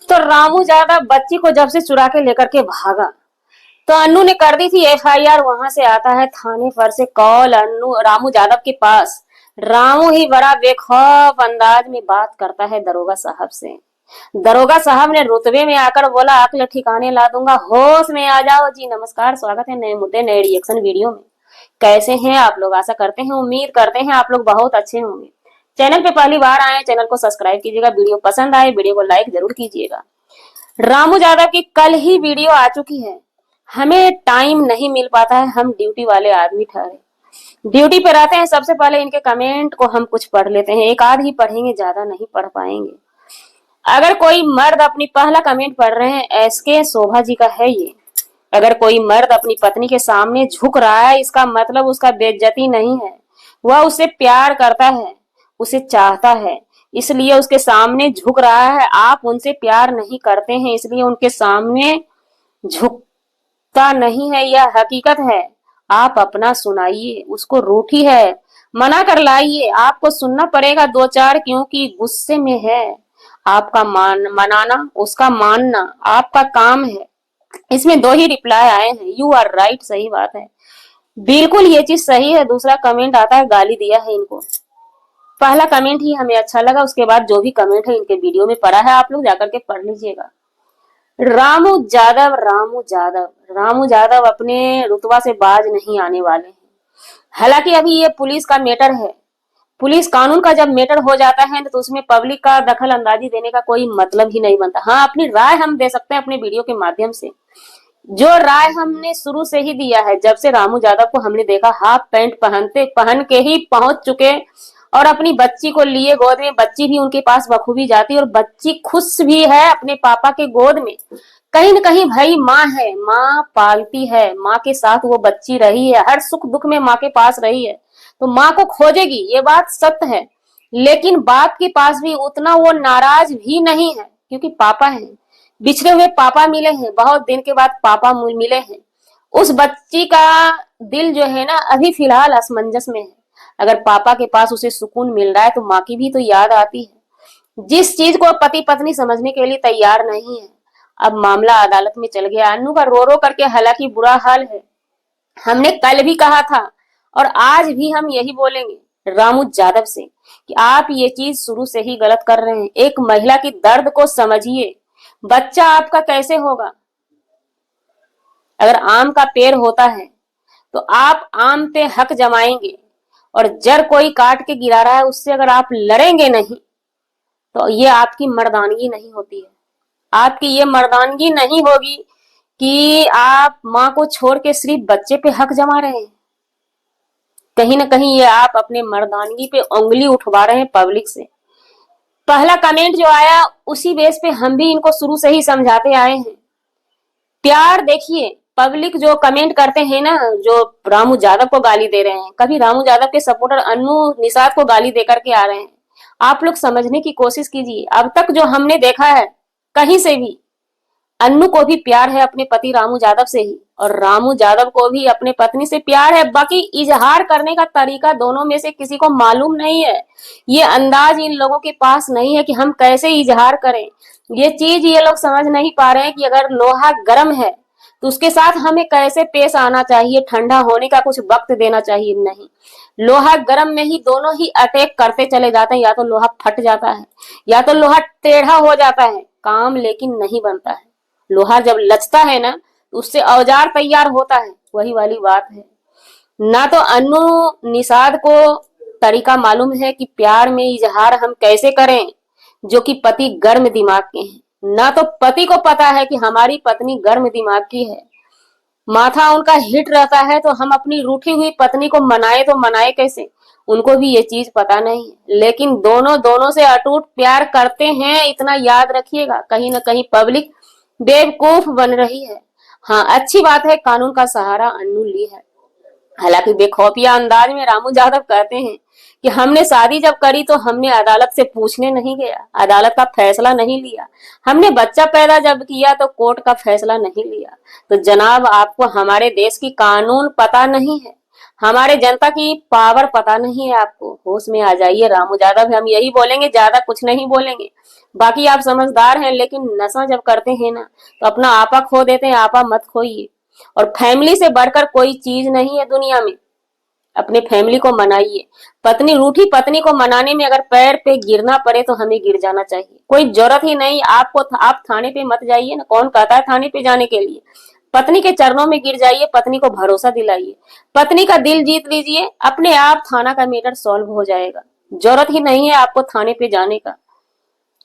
तो रामू यादव बच्ची को जब से चुरा के लेकर के भागा तो अन्नू ने कर दी थी एफआईआर। वहां से आता है थाने पर से कॉल अन्नू रामू यादव के पास। रामू ही बड़ा बेखौफ अंदाज में बात करता है दरोगा साहब से। दरोगा साहब ने रुतबे में आकर बोला, अक्ल ठिकाने ला दूंगा, होश में आ जाओ। जी नमस्कार, स्वागत है नए मुद्दे नए रिएक्शन वीडियो में। कैसे हैं आप लोग? आशा करते हैं, उम्मीद करते हैं आप लोग बहुत अच्छे होंगे। चैनल पे पहली बार आए, चैनल को सब्सक्राइब कीजिएगा। वीडियो पसंद आए वीडियो को लाइक जरूर कीजिएगा। रामू यादव की कल ही वीडियो आ चुकी है। हमें टाइम नहीं मिल पाता है, हम ड्यूटी वाले आदमी ठहरे, ड्यूटी पे रहते हैं। सबसे पहले इनके कमेंट को हम कुछ पढ़ लेते हैं, एक आध ही पढ़ेंगे, ज्यादा नहीं पढ़ पाएंगे। अगर कोई मर्द अपनी पहला कमेंट पढ़ रहे हैं, एसके शोभा जी का है ये। अगर कोई मर्द अपनी पत्नी के सामने झुक रहा है, इसका मतलब उसका बेइज्जती नहीं है, वह उसे प्यार करता है, उसे चाहता है, इसलिए उसके सामने झुक रहा है। आप उनसे प्यार नहीं करते हैं, इसलिए उनके सामने झुकता नहीं है, यह हकीकत है। आप अपना सुनाइए, उसको रूठी है, मना कर लाइए। आपको सुनना पड़ेगा दो चार, क्योंकि गुस्से में है। आपका मनाना, उसका मानना आपका काम है। इसमें दो ही रिप्लाई आए हैं, यू आर राइट, सही बात है, बिल्कुल ये चीज सही है। दूसरा कमेंट आता है, गाली दिया है इनको। पहला कमेंट ही हमें अच्छा लगा, उसके बाद जो भी कमेंट है इनके वीडियो में पड़ा है, आप लोग जाकर के पढ़ लीजिएगा। रामू यादव, रामू यादव, रामू यादव अपने रुतबा से बाज नहीं आने वाले हैं। हालांकि अभी ये पुलिस का मैटर है, पुलिस कानून का जब मैटर हो जाता है तो उसमें पब्लिक का दखल अंदाजी देने का कोई मतलब ही नहीं बनता। हाँ, अपनी राय हम दे सकते हैं अपने वीडियो के माध्यम से, जो राय हमने शुरू से ही दिया है। जब से रामू यादव को हमने देखा हाफ पैंट पहन के ही पहुंच चुके और अपनी बच्ची को लिए गोद में, बच्ची भी उनके पास बखूबी जाती और बच्ची खुश भी है अपने पापा के गोद में। कहीं न कहीं भाई माँ है, माँ पालती है, माँ के साथ वो बच्ची रही है, हर सुख दुख में माँ के पास रही है, तो माँ को खोजेगी, ये बात सत्य है। लेकिन बाप के पास भी उतना वो नाराज भी नहीं है, क्योंकि पापा है, बिछड़े हुए पापा मिले हैं, बहुत दिन के बाद पापा मिले हैं। उस बच्ची का दिल जो है ना अभी फिलहाल असमंजस में है। अगर पापा के पास उसे सुकून मिल रहा है तो माँ की भी तो याद आती है, जिस चीज को पति पत्नी समझने के लिए तैयार नहीं है। अब मामला अदालत में चल गया, अन्नू का रो रो करके हालांकि बुरा हाल है। हमने कल भी कहा था और आज भी हम यही बोलेंगे रामू यादव से कि आप ये चीज शुरू से ही गलत कर रहे हैं। एक महिला की दर्द को समझिए। बच्चा आपका कैसे होगा? अगर आम का पेड़ होता है तो आप आम पे हक जमाएंगे, और जड़ कोई काट के गिरा रहा है उससे अगर आप लड़ेंगे नहीं तो ये आपकी मर्दानगी नहीं होती है। आपकी ये मर्दानगी नहीं होगी कि आप माँ को छोड़ के सिर्फ बच्चे पे हक जमा रहे हैं। कहीं ना कहीं ये आप अपने मर्दानगी पे उंगली उठवा रहे हैं पब्लिक से। पहला कमेंट जो आया उसी बेस पे हम भी इनको शुरू से ही समझाते आए हैं। प्यार देखिए, पब्लिक जो कमेंट करते हैं ना, जो रामू यादव को गाली दे रहे हैं, कभी रामू यादव के सपोर्टर अन्नू निषाद को गाली देकर के आ रहे हैं। आप लोग समझने की कोशिश कीजिए। अब तक जो हमने देखा है कहीं से भी, अन्नू को भी प्यार है अपने पति रामू यादव से ही, और रामू यादव को भी अपने पत्नी से प्यार है। बाकी इजहार करने का तरीका दोनों में से किसी को मालूम नहीं है। ये अंदाज इन लोगों के पास नहीं है कि हम कैसे इजहार करें। ये चीज ये लोग समझ नहीं पा रहे हैं कि अगर लोहा गर्म है तो उसके साथ हमें कैसे पेश आना चाहिए, ठंडा होने का कुछ वक्त देना चाहिए। नहीं, लोहा गर्म में ही दोनों ही अटैक करते चले जाते हैं। या तो लोहा फट जाता है या तो लोहा टेढ़ा हो जाता है, काम लेकिन नहीं बनता है। लोहा जब लचता है ना तो उससे औजार तैयार होता है, वही वाली बात है ना। तो अन्नू निषाद को तरीका मालूम है कि प्यार में इजहार हम कैसे करें, जो कि पति गर्म दिमाग के हैं। ना तो पति को पता है कि हमारी पत्नी गर्म दिमाग की है, माथा उनका हिट रहता है, तो हम अपनी रूठी हुई पत्नी को मनाए तो मनाए कैसे, उनको भी ये चीज पता नहीं है। लेकिन दोनों दोनों से अटूट प्यार करते हैं, इतना याद रखिएगा। कहीं ना कहीं पब्लिक बेवकूफ बन रही है। हाँ, अच्छी बात है कानून का सहारा अन्नू ली है। हालांकि बेखौफिया अंदाज में रामू यादव कहते हैं कि हमने शादी जब करी तो हमने अदालत से पूछने नहीं गया, अदालत का फैसला नहीं लिया। हमने बच्चा पैदा जब किया तो कोर्ट का फैसला नहीं लिया। तो जनाब, आपको हमारे देश की कानून पता नहीं है। हमारे जनता की पावर पता नहीं है आपको, होश में आ जाइए। रामू यादव हम यही बोलेंगे, ज्यादा कुछ नहीं बोलेंगे। बाकी आप समझदार हैं, लेकिन नशा जब करते हैं ना तो अपना आपा खो देते हैं। आपा मत खोइए। और फैमिली से बढ़कर कोई चीज नहीं है दुनिया में। अपने फैमिली को मनाइए। पत्नी रूठी पत्नी को मनाने में अगर पैर पे गिरना पड़े तो हमें गिर जाना चाहिए। कोई जरूरत ही नहीं आपको। आप थाने पे मत जाइए ना, कौन कहता है थाने पे जाने के लिए। पत्नी के चरणों में गिर जाइए, पत्नी को भरोसा दिलाइए, पत्नी का दिल जीत लीजिए, अपने आप थाना का मैटर सॉल्व हो जाएगा। जरूरत ही नहीं है आपको थाने पे जाने का।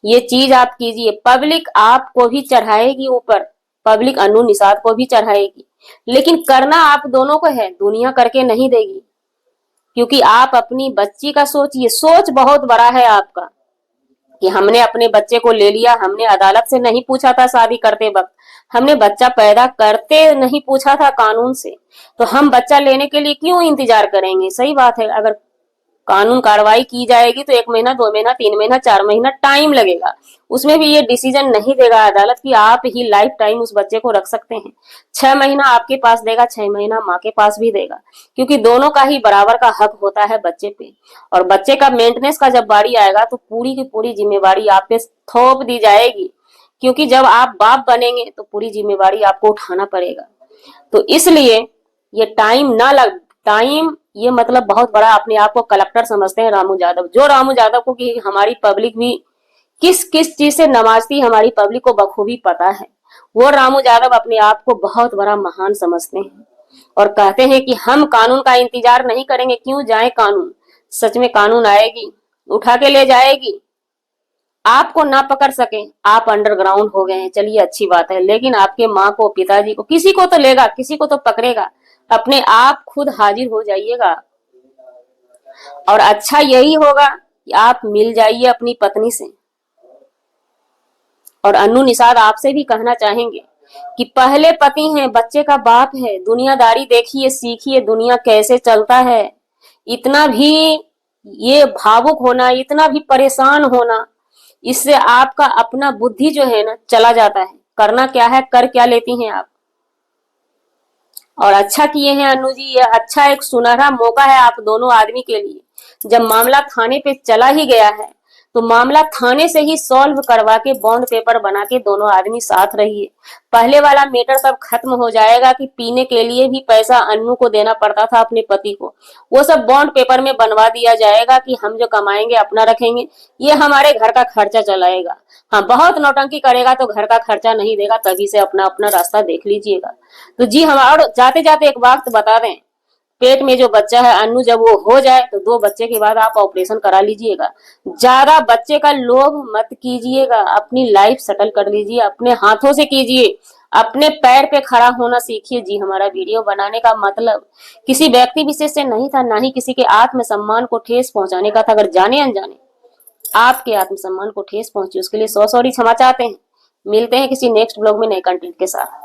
ये चीज आप कीजिए। पब्लिक आपको भी चढ़ाएगी ऊपर, पब्लिक अनु निषाद को भी चढ़ाएगी, लेकिन करना आप दोनों को है, दुनिया करके नहीं देगी। क्योंकि आप अपनी बच्ची का सोचिए। सोच बहुत बड़ा है आपका कि हमने अपने बच्चे को ले लिया, हमने अदालत से नहीं पूछा था शादी करते वक्त, हमने बच्चा पैदा करते नहीं पूछा था कानून से, तो हम बच्चा लेने के लिए क्यों इंतजार करेंगे। सही बात है। अगर कानून कार्रवाई की जाएगी तो 1 महीना, 2 महीना, 3 महीना, 4 महीना टाइम लगेगा। उसमें भी ये डिसीजन नहीं देगा अदालत की आप ही लाइफ टाइम उस बच्चे को रख सकते हैं। 6 महीना आपके पास देगा, 6 महीना माँ के पास भी देगा, क्योंकि दोनों का ही बराबर का हक होता है बच्चे पे। और बच्चे का मेंटेनेंस का जब बारी आएगा तो पूरी की पूरी जिम्मेवारी आप पे थोप दी जाएगी, क्योंकि जब आप बाप बनेंगे तो पूरी जिम्मेवारी आपको उठाना पड़ेगा। तो इसलिए ये टाइम ये मतलब बहुत बड़ा अपने आप को कलेक्टर समझते हैं रामू यादव। जो रामू यादव को कि हमारी पब्लिक भी किस किस चीज से नवाजती हमारी पब्लिक को बखूबी पता है। वो रामू यादव अपने आप को बहुत बड़ा महान समझते हैं और कहते हैं कि हम कानून का इंतजार नहीं करेंगे। क्यों जाए कानून, सच में कानून आएगी, उठा के ले जाएगी। आपको ना पकड़ सके, आप अंडरग्राउंड हो गए हैं, चलिए अच्छी बात है, लेकिन आपके माँ को, पिताजी को, किसी को तो लेगा, किसी को तो पकड़ेगा। अपने आप खुद हाजिर हो जाइएगा। और अच्छा यही होगा कि आप मिल जाइए अपनी पत्नी से। और अन्नू निषाद आपसे भी कहना चाहेंगे कि पहले पति हैं, बच्चे का बाप है, दुनियादारी देखिए, सीखिए दुनिया कैसे चलता है। इतना भी ये भावुक होना, इतना भी परेशान होना, इससे आपका अपना बुद्धि जो है ना चला जाता है। करना क्या है, कर क्या लेती हैं आप। और अच्छा किए हैं अनु जी, ये अच्छा एक सुनहरा मौका है आप दोनों आदमी के लिए। जब मामला थाने पे चला ही गया है तो मामला थाने से ही सॉल्व करवा के बॉन्ड पेपर बना के दोनों आदमी साथ रहिए। पहले वाला मैटर तब खत्म हो जाएगा कि पीने के लिए भी पैसा अन्नू को देना पड़ता था अपने पति को, वो सब बॉन्ड पेपर में बनवा दिया जाएगा कि हम जो कमाएंगे अपना रखेंगे, ये हमारे घर का खर्चा चलाएगा। हाँ, बहुत नौटंकी करेगा तो घर का खर्चा नहीं देगा, तभी से अपना अपना रास्ता देख लीजिएगा। तो जी हम और जाते जाते एक बात बता दें, पेट में जो बच्चा है अन्नू, जब वो हो जाए तो 2 बच्चे के बाद आप ऑपरेशन करा लीजिएगा। ज्यादा बच्चे का लोभ मत कीजिएगा, अपनी लाइफ सेटल कर लीजिए, अपने हाथों से कीजिए, अपने पैर पे खड़ा होना सीखिए। जी हमारा वीडियो बनाने का मतलब किसी व्यक्ति विशेष से नहीं था, ना ही किसी के आत्मसम्मान को ठेस पहुंचाने का था। अगर जाने अनजाने आपके आत्मसम्मान को ठेस पहुंची उसके लिए 100 सॉरी क्षमा चाहते हैं। मिलते हैं किसी नेक्स्ट ब्लॉग में नए कंटेंट के साथ।